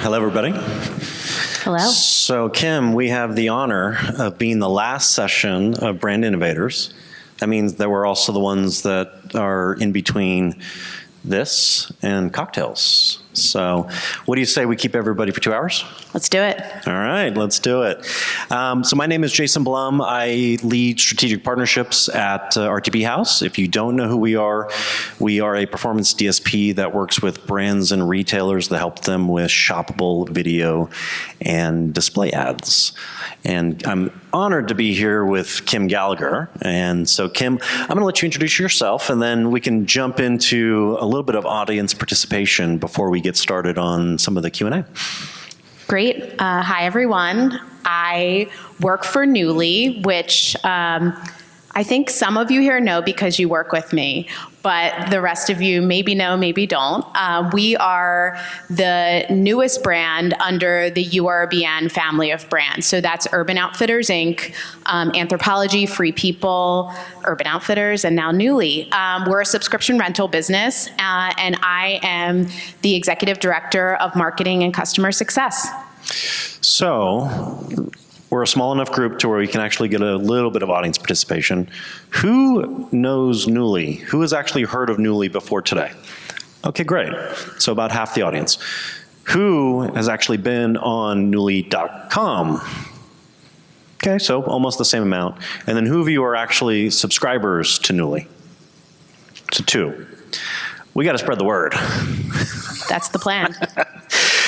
Hello, everybody. Hello. So, Kim, we have the honor of being the last session of Brand Innovators. That means that we're also the ones that are in between this and cocktails. So what do you say we keep everybody for 2 hours? Let's do it. All right, let's do it. So my name is Jason Blom. I lead strategic partnerships at RTB House. If you don't know who we are a performance DSP that works with brands and retailers to help them with shoppable video and display ads. And I'm honored to be here with Kim Gallagher. And so Kim, I'm gonna let you introduce yourself and then we can jump into a little bit of audience participation before we get started on some of the Q&A. Great. Hi, everyone. I work for Nuuly, which I think some of you here know because you work with me, but the rest of you maybe know, maybe don't. We are the newest brand under the URBN family of brands. So that's Urban Outfitters, Inc., Anthropologie, Free People, Urban Outfitters, and now Nuuly. We're a subscription rental business, and I am the executive director of marketing and customer success. So, we're a small enough group to where we can actually get a little bit of audience participation. Who knows Nuuly? Who has actually heard of Nuuly before today? Okay, great. So about half the audience. Who has actually been on Nuuly.com? Okay, so almost the same amount. And then who of you are actually subscribers to Nuuly? So 2. We got to spread the word. That's the plan.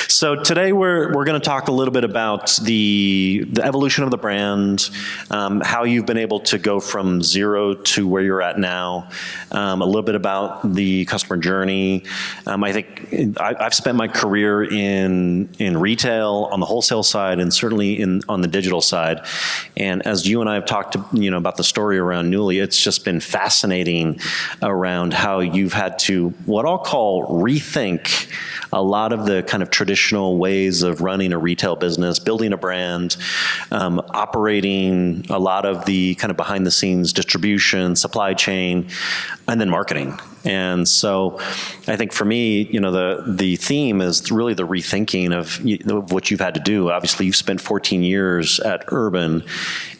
So today we're going to talk a little bit about the evolution of the brand, how you've been able to go from 0 to where you're at now, a little bit about the customer journey. I think I've spent my career in retail on the wholesale side and certainly on the digital side. And as you and I have talked about the story around Nuuly, it's just been fascinating around how you've had to what I'll call rethink a lot of the kind of traditional ways of running a retail business, building a brand, operating a lot of the kind of behind the scenes distribution, supply chain, and then marketing. And so I think for me, the theme is really the rethinking of what you've had to do. Obviously, you've spent 14 years at Urban,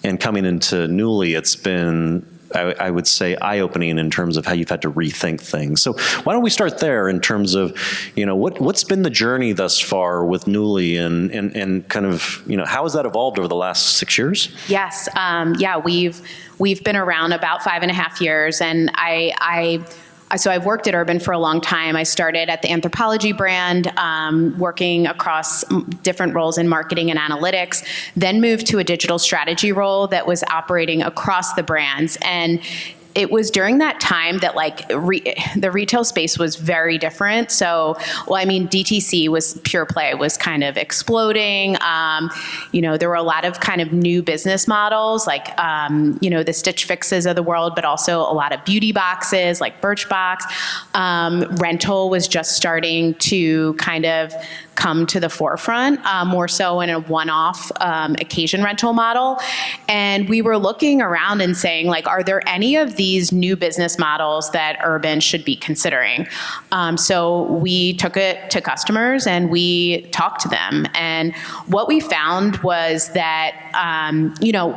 and coming into Nuuly, it's been, I would say, eye-opening in terms of how you've had to rethink things. So why don't we start there in terms of, what's been the journey thus far with Nuuly and kind of, how has that evolved over the last 6 years? Yes. We've been around about 5.5 years, and so I've worked at Urban for a long time. I started at the Anthropologie brand, working across different roles in marketing and analytics, then moved to a digital strategy role that was operating across the brands. And it was during that time that the retail space was very different. So, DTC was pure play, was kind of exploding. There were a lot of kind of new business models, like, the Stitch Fixes of the world, but also a lot of beauty boxes like Birchbox. Rental was just starting to kind of come to the forefront, more so in a one-off occasion rental model. And we were looking around and saying, are there any of these new business models that Urban should be considering? So we took it to customers and we talked to them. And what we found was that,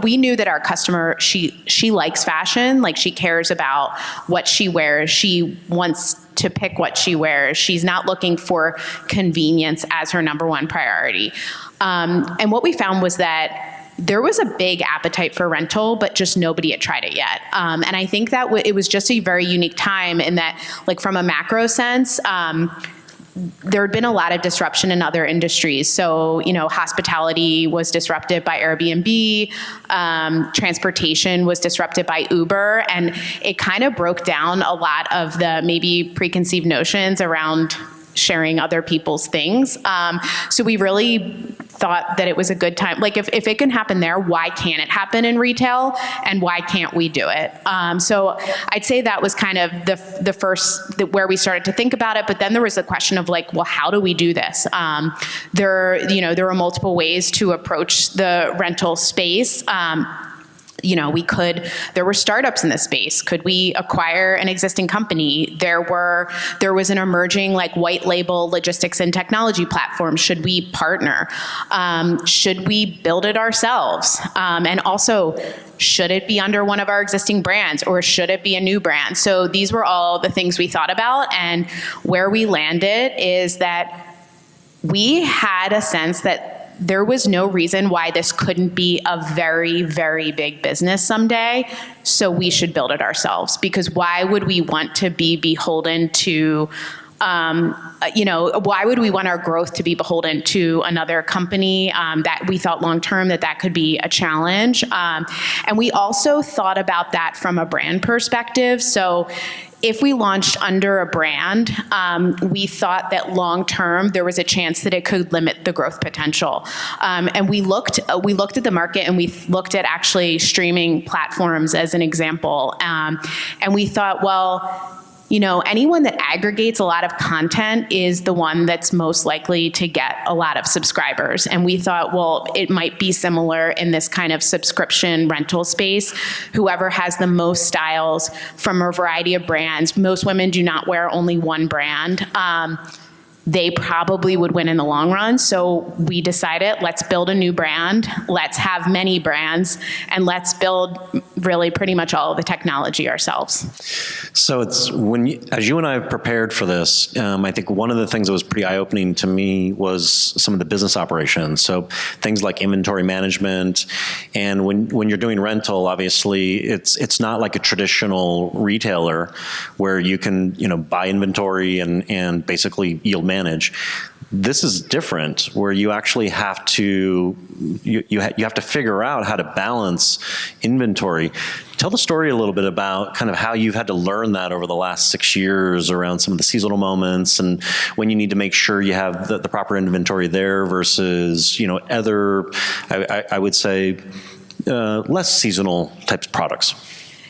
we knew that our customer, she likes fashion, she cares about what she wears. She wants to pick what she wears. She's not looking for convenience as her number one priority. And what we found was that there was a big appetite for rental, but just nobody had tried it yet. And I think that it was just a very unique time in that, from a macro sense, there had been a lot of disruption in other industries. So, hospitality was disrupted by Airbnb, transportation was disrupted by Uber, and it kind of broke down a lot of the maybe preconceived notions around sharing other people's things. So we really thought that it was a good time. If it can happen there, why can't it happen in retail? And why can't we do it? So I'd say that was kind of the first, where we started to think about it. But then there was the question of how do we do this? There were multiple ways to approach the rental space. there were startups in this space. Could we acquire an existing company? There was an emerging like white label logistics and technology platform. Should we partner? Should we build it ourselves? And also, should it be under one of our existing brands or should it be a new brand? So these were all the things we thought about, and where we landed is that we had a sense that there was no reason why this couldn't be a very, very big business someday, so we should build it ourselves. Because why would we want to be beholden to, why would we want our growth to be beholden to another company that we thought long-term that could be a challenge? And we also thought about that from a brand perspective. So if we launched under a brand, we thought that long-term there was a chance that it could limit the growth potential. And we looked at the market, and we looked at actually streaming platforms as an example. And we thought, well, anyone that aggregates a lot of content is the one that's most likely to get a lot of subscribers. And we thought, well, it might be similar in this kind of subscription rental space. Whoever has the most styles from a variety of brands, most women do not wear only one brand. They probably would win in the long run. So we decided, let's build a new brand, let's have many brands, and let's build really pretty much all of the technology ourselves. So it's as you and I have prepared for this, I think one of the things that was pretty eye-opening to me was some of the business operations. So things like inventory management, and when you're doing rental, obviously it's not like a traditional retailer where you can buy inventory and basically yield manage. This is different, where you actually have to you have to figure out how to balance inventory. Tell the story a little bit about kind of how you've had to learn that over the last 6 years around some of the seasonal moments and when you need to make sure you have the proper inventory there versus other I would say less seasonal types of products.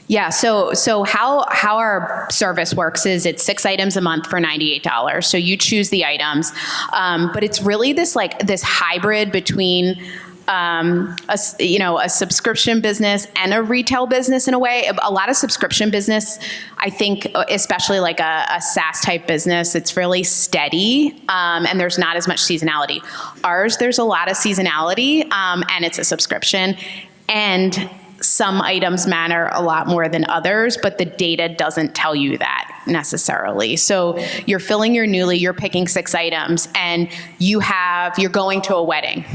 Yeah, so how our service works is it's 6 items a month for $98. So you choose the items, but it's really this hybrid between a subscription business and a retail business in a way. A lot of subscription business, I think, especially like a SaaS type business, it's really steady and there's not as much seasonality. Ours, there's a lot of seasonality and it's a subscription, and some items matter a lot more than others, but the data doesn't tell you that necessarily. So you're filling your Nuuly, you're picking 6 items, and you're going to a wedding.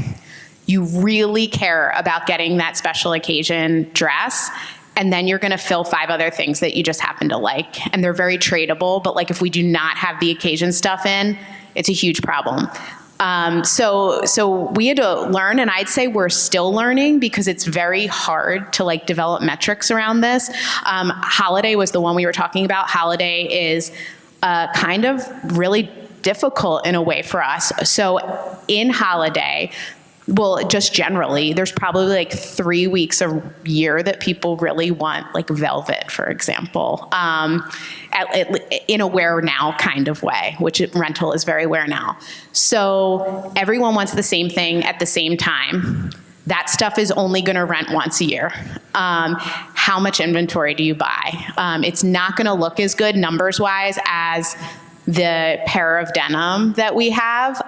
You really care about getting that special occasion dress, and then you're going to fill 5 other things that you just happen to like. And they're very tradable, but like if we do not have the occasion stuff in, it's a huge problem. So we had to learn, and I'd say we're still learning because it's very hard to like develop metrics around this. Holiday was the one we were talking about. Holiday is kind of really difficult in a way for us. So in holiday, well, just generally, there's probably like 3 weeks a year that people really want like velvet, for example, in a wear now kind of way, which rental is very wear now. So everyone wants the same thing at the same time. That stuff is only going to rent once a year. How much inventory do you buy? It's not going to look as good numbers-wise as the pair of denim that we have,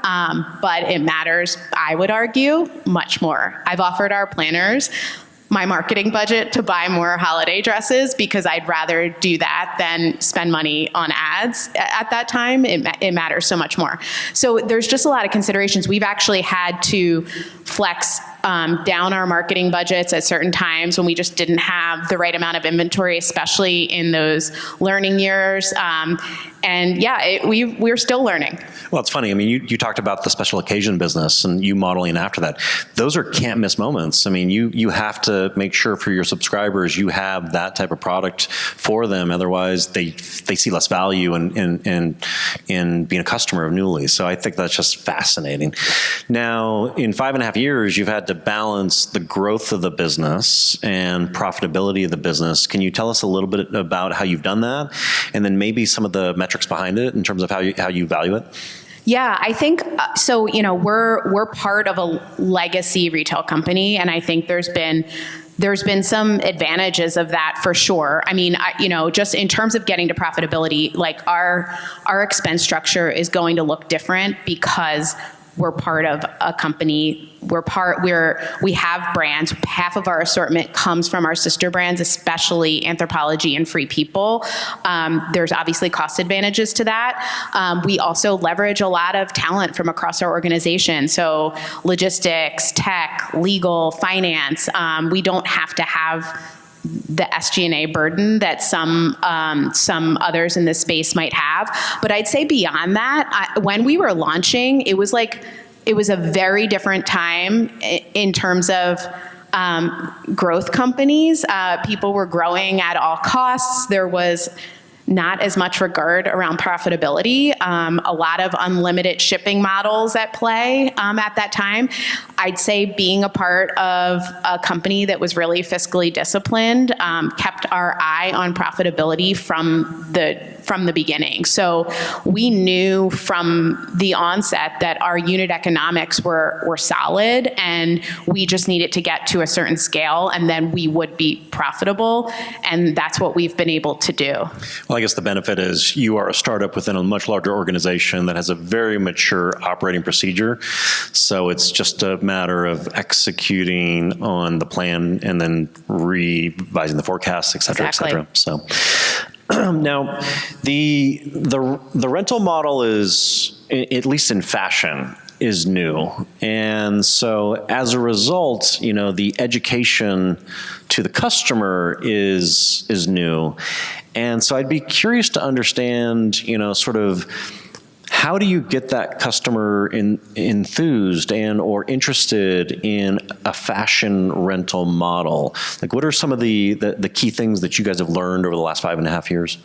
but it matters, I would argue, much more. I've offered our planners my marketing budget to buy more holiday dresses because I'd rather do that than spend money on ads at that time. It matters so much more. So there's just a lot of considerations. We've actually had to flex down our marketing budgets at certain times when we just didn't have the right amount of inventory, especially in those learning years. And yeah, we're still learning. Well, it's funny. I mean, you talked about the special occasion business and you modeling after that. Those are can't miss moments. I mean, you have to make sure for your subscribers you have that type of product for them. Otherwise, they see less value in being a customer of Nuuly. So I think that's just fascinating. Now, in 5.5 years, you've had to balance the growth of the business and profitability of the business. Can you tell us a little bit about how you've done that, and then maybe some of the metrics behind it in terms of how you value it? Yeah, I think so. We're part of a legacy retail company, and I think there's been there's been some advantages of that for sure. I mean, just in terms of getting to profitability, like our expense structure is going to look different because we're part of a company. We have brands. Half of our assortment comes from our sister brands, especially Anthropologie and Free People. There's obviously cost advantages to that. We also leverage a lot of talent from across our organization. So logistics, tech, legal, finance. We don't have to have the SG&A burden that some others in this space might have. But I'd say beyond that, when we were launching, it was a very different time in terms of growth companies. People were growing at all costs. There was not as much regard around profitability, a lot of unlimited shipping models at play at that time. I'd say being a part of a company that was really fiscally disciplined kept our eye on profitability from the beginning. So we knew from the onset that our unit economics were solid, and we just needed to get to a certain scale, and then we would be profitable, and that's what we've been able to do. Well, I guess the benefit is you are a startup within a much larger organization that has a very mature operating procedure. So it's just a matter of executing on the plan and then revising the forecasts, et cetera, Exactly. et cetera. So now the rental model is, at least in fashion, is new. And so as a result, the education to the customer is new. And so I'd be curious to understand, sort of how do you get that customer enthused and or interested in a fashion rental model? Like, what are some of the key things that you guys have learned over the last 5.5 years?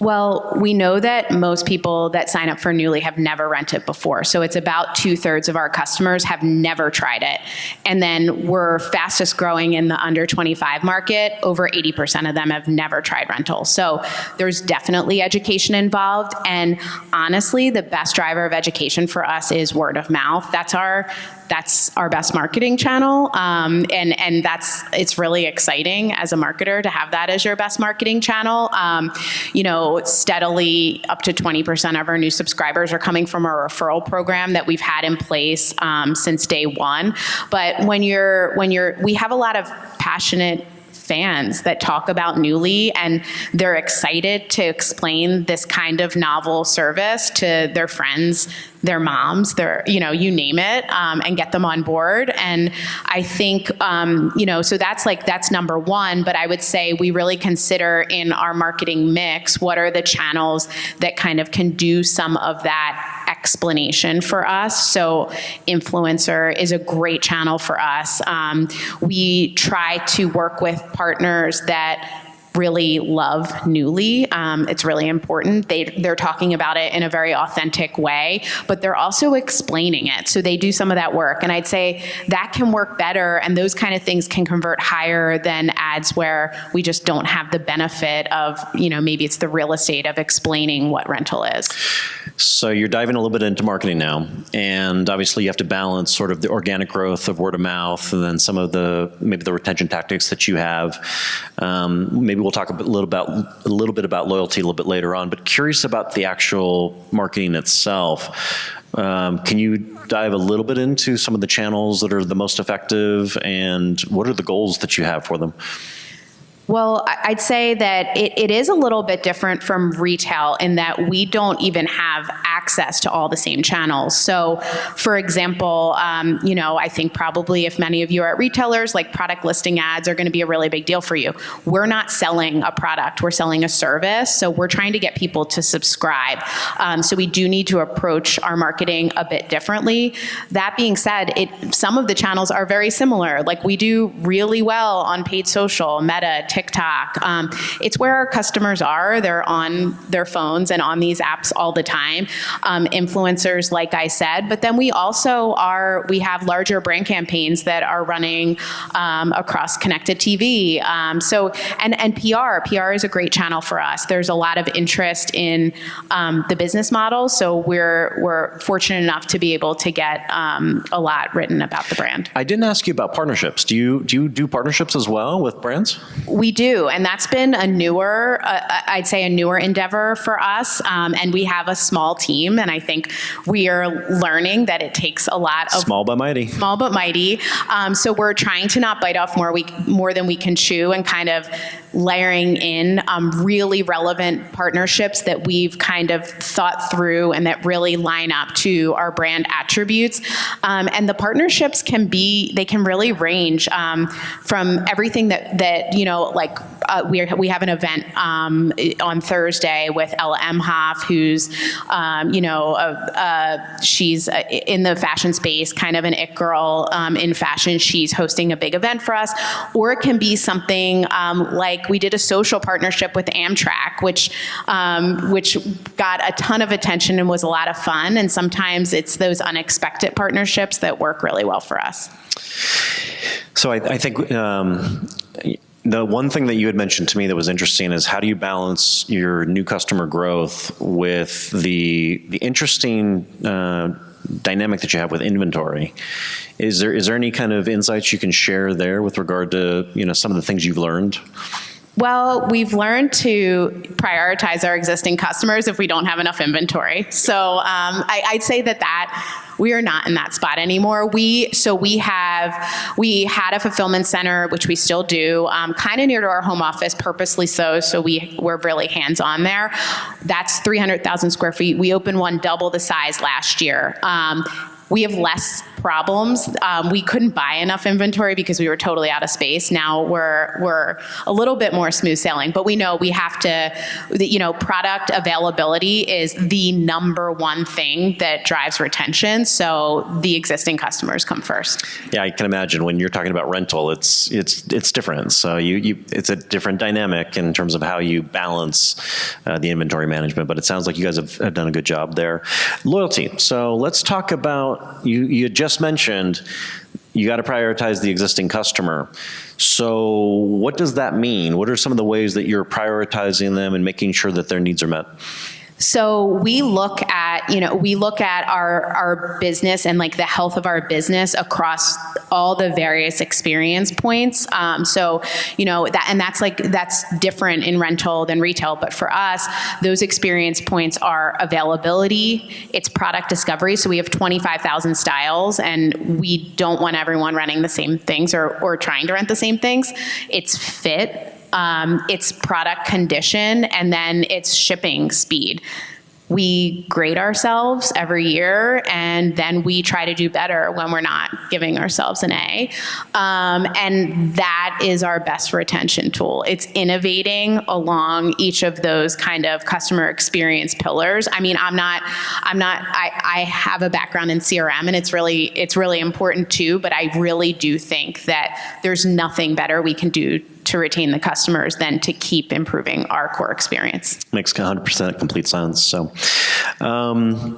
Well, we know that most people that sign up for Nuuly have never rented before. So it's about 2/3 of our customers have never tried it. And then we're fastest growing in the under 25 market. Over 80% of them have never tried rental. So there's definitely education involved. And honestly, the best driver of education for us is word of mouth. That's our best marketing channel. And it's really exciting as a marketer to have that as your best marketing channel. Steadily up to 20% of our new subscribers are coming from a referral program that we've had in place since day one. But we have a lot of passionate fans that talk about Nuuly, and they're excited to explain this kind of novel service to their friends, their moms, you name it, and get them on board. And I think, so that's number one, but I would say we really consider in our marketing mix, what are the channels that kind of can do some of that explanation for us. So influencer is a great channel for us. We try to work with partners that really love Nuuly. It's really important. They're talking about it in a very authentic way, but they're also explaining it. So they do some of that work. And I'd say that can work better, and those kind of things can convert higher than ads where we just don't have the benefit of, maybe it's the real estate of explaining what rental is. So you're diving a little bit into marketing now, and obviously you have to balance sort of the organic growth of word of mouth and then some of maybe the retention tactics that you have. Maybe we'll talk a little bit about loyalty a little bit later on, but curious about the actual marketing itself. Can you dive a little bit into some of the channels that are the most effective, and what are the goals that you have for them? Well, I'd say that it is a little bit different from retail in that we don't even have access to all the same channels. So, for example, I think probably if many of you are at retailers, like product listing ads are going to be a really big deal for you. We're not selling a product, we're selling a service. So we're trying to get people to subscribe. So we do need to approach our marketing a bit differently. That being said, some of the channels are very similar. Like we do really well on paid social, Meta, TikTok. It's where our customers are. They're on their phones and on these apps all the time. Influencers, like I said, but then we also we have larger brand campaigns that are running across connected TV. And PR is a great channel for us. There's a lot of interest in the business model, so we're fortunate enough to be able to get a lot written about the brand. I didn't ask you about partnerships. Do you do partnerships as well with brands? We do, and that's been a newer, I'd say a newer endeavor for us. And we have a small team, and I think we are learning that it takes a lot of small but mighty. Small but mighty. So we're trying to not bite off more than we can chew, and kind of layering in really relevant partnerships that we've kind of thought through and that really line up to our brand attributes. And the partnerships can really range from everything that we have an event on Thursday with Ella Emhoff, who's she's in the fashion space, kind of an it girl in fashion. She's hosting a big event for us. Or it can be something like we did a social partnership with Amtrak, which got a ton of attention and was a lot of fun. And sometimes it's those unexpected partnerships that work really well for us. So I think the one thing that you had mentioned to me that was interesting is how do you balance your new customer growth with the interesting dynamic that you have with inventory? Is there any kind of insights you can share there with regard to some of the things you've learned? Well, we've learned to prioritize our existing customers if we don't have enough inventory. So I'd say that we are not in that spot anymore. We had a fulfillment center, which we still do, kind of near to our home office, purposely so we're really hands-on there. That's 300,000 square feet. We opened one double the size last year. We have less problems. We couldn't buy enough inventory because we were totally out of space. Now we're a little bit more smooth sailing, but we know we have to, product availability is the number one thing that drives retention. So the existing customers come first. Yeah, I can imagine when you're talking about rental, it's different. So it's a different dynamic in terms of how you balance the inventory management, but it sounds like you guys have done a good job there. Loyalty. So let's talk about, you just mentioned you got to prioritize the existing customer. So what does that mean? What are some of the ways that you're prioritizing them and making sure that their needs are met? So we look at our business and like the health of our business across all the various experience points. That's different in rental than retail, but for us, those experience points are availability, it's product discovery. So we have 25,000 styles and we don't want everyone renting the same things or trying to rent the same things. It's fit. It's product condition, and then it's shipping speed. We grade ourselves every year, and then we try to do better when we're not giving ourselves an A. And that is our best retention tool. It's innovating along each of those kind of customer experience pillars. I mean, I have a background in CRM, and it's really important too, but I really do think that there's nothing better we can do to retain the customers than to keep improving our core experience. Makes 100% complete sense. So, going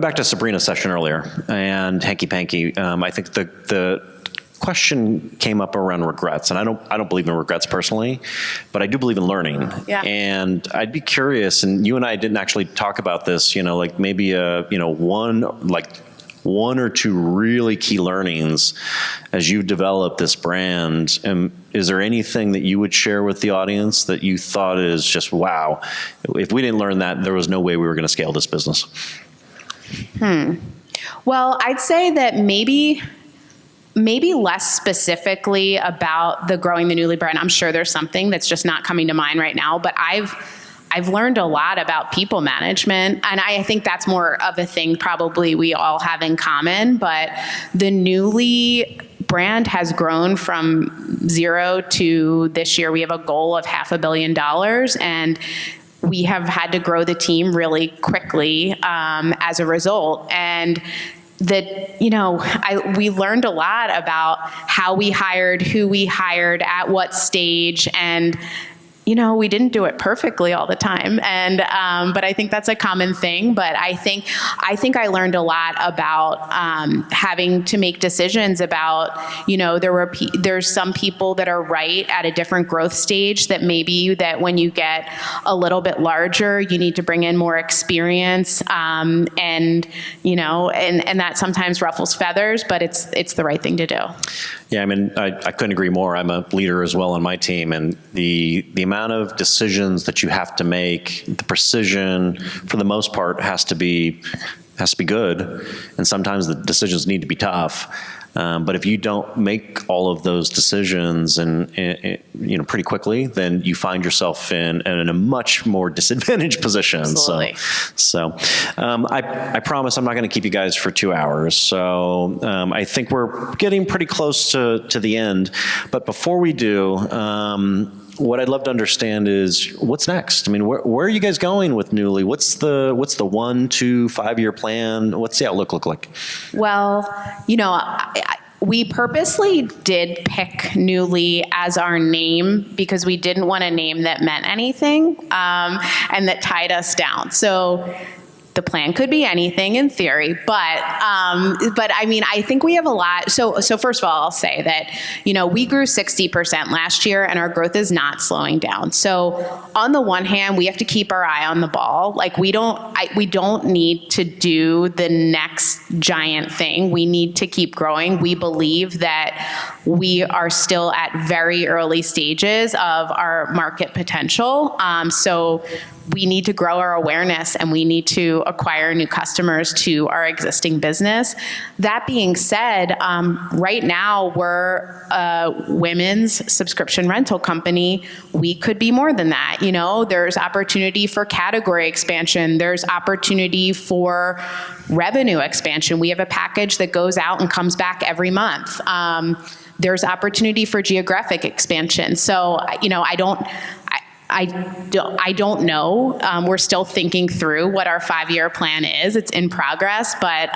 back to Sabrina's session earlier and Hanky Panky, I think the question came up around regrets, and I don't believe in regrets personally, but I do believe in learning. Yeah. And I'd be curious, and you and I didn't actually talk about this, like maybe one or two really key learnings as you develop this brand. Is there anything that you would share with the audience that you thought is just, wow, if we didn't learn that, there was no way we were going to scale this business? Well, I'd say that maybe less specifically about the growing the Nuuly brand. I'm sure there's something that's just not coming to mind right now, but I've learned a lot about people management, and I think that's more of a thing probably we all have in common, but the Nuuly brand has grown from 0 to this year. We have a goal of $500 million, and we have had to grow the team really quickly as a result. And that, we learned a lot about how we hired, who we hired, at what stage, and we didn't do it perfectly all the time, and but I think that's a common thing. But I think I learned a lot about having to make decisions about, there's some people that are right at a different growth stage that maybe that when you get a little bit larger, you need to bring in more experience, and that sometimes ruffles feathers, but it's the right thing to do. Yeah, I mean, I couldn't agree more. I'm a leader as well on my team, and the amount of decisions that you have to make, the precision, for the most part, has to be good, and sometimes the decisions need to be tough. But if you don't make all of those decisions and pretty quickly, then you find yourself in a much more disadvantaged position. Absolutely. So I promise I'm not going to keep you guys for 2 hours. So I think we're getting pretty close to the end. But before we do, what I'd love to understand is what's next. I mean, where are you guys going with Nuuly? What's the 1, 2, 5 year plan? What's the outlook look like? Well, we purposely did pick Nuuly as our name because we didn't want a name that meant anything, and that tied us down. So the plan could be anything in theory, but I mean, I think we have a lot. So first of all, I'll say that, we grew 60% last year and our growth is not slowing down. So on the one hand, we have to keep our eye on the ball. Like we don't need to do the next giant thing. We need to keep growing. We believe that we are still at very early stages of our market potential. So we need to grow our awareness and we need to acquire new customers to our existing business. That being said, right now we're a women's subscription rental company. We could be more than that. There's opportunity for category expansion. There's opportunity for revenue expansion. We have a package that goes out and comes back every month. There's opportunity for geographic expansion. So, I don't know. We're still thinking through what our 5-year plan is. It's in progress, but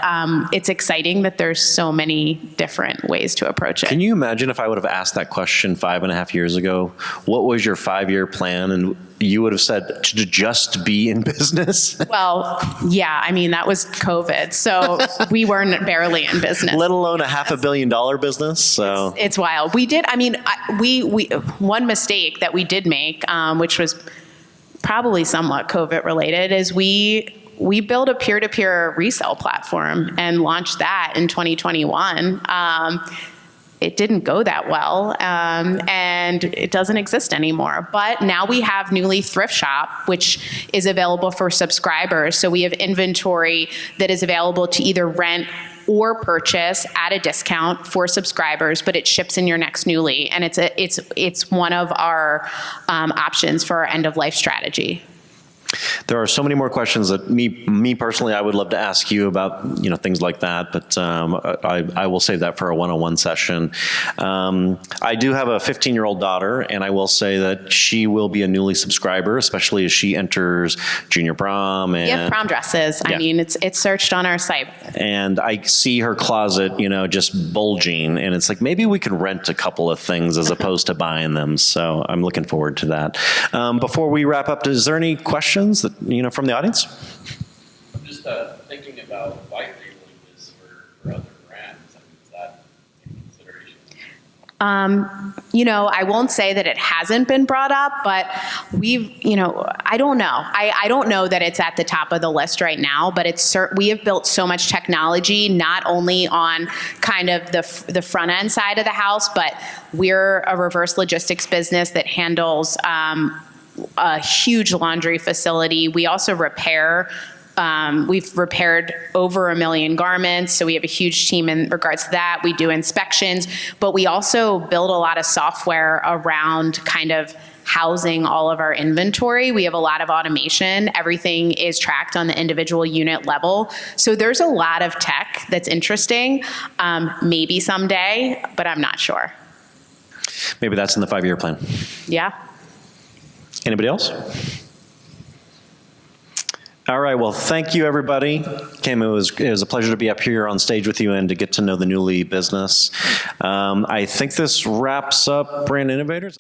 it's exciting that there's so many different ways to approach it. Can you imagine if I would have asked that question 5.5 years ago? What was your 5-year plan? And you would have said to just be in business? Well, yeah. I mean, that was COVID, so we weren't barely in business. Let alone a $500 million business. So it's wild. We did. I mean, we one mistake that we did make, which was probably somewhat COVID related, is we built a peer-to-peer resale platform and launched that in 2021. It didn't go that well, and it doesn't exist anymore. But now we have Nuuly Thrift Shop, which is available for subscribers. So we have inventory that is available to either rent or purchase at a discount for subscribers, but it ships in your next Nuuly, and it's one of our options for our end of life strategy. There are so many more questions that me personally, I would love to ask you about, things like that, but I will save that for a one-on-one session. I do have a 15-year-old daughter, and I will say that she will be a Nuuly subscriber, especially as she enters junior prom. And, we have prom dresses. Yeah. I mean, it's searched on our site. And I see her closet, just bulging, and it's like, maybe we could rent a couple of things as opposed to buying them. So I'm looking forward to that. Before we wrap up, is there any questions that, from the audience? I'm just thinking about white labeling this for other brands. I mean, is that in consideration? I won't say that it hasn't been brought up, but I don't know. I don't know that it's at the top of the list right now, but we have built so much technology, not only on kind of the front end side of the house, but we're a reverse logistics business that handles a huge laundry facility. We also repair. We've repaired over 1 million garments, so we have a huge team in regards to that. We do inspections, but we also build a lot of software around kind of housing all of our inventory. We have a lot of automation. Everything is tracked on the individual unit level. So there's a lot of tech that's interesting, maybe someday, but I'm not sure. Maybe that's in the 5-year plan. Yeah. Anybody else? All right, well, thank you, everybody. Kim, it was a pleasure to be up here on stage with you and to get to know the Nuuly business. I think this wraps up Brand Innovators.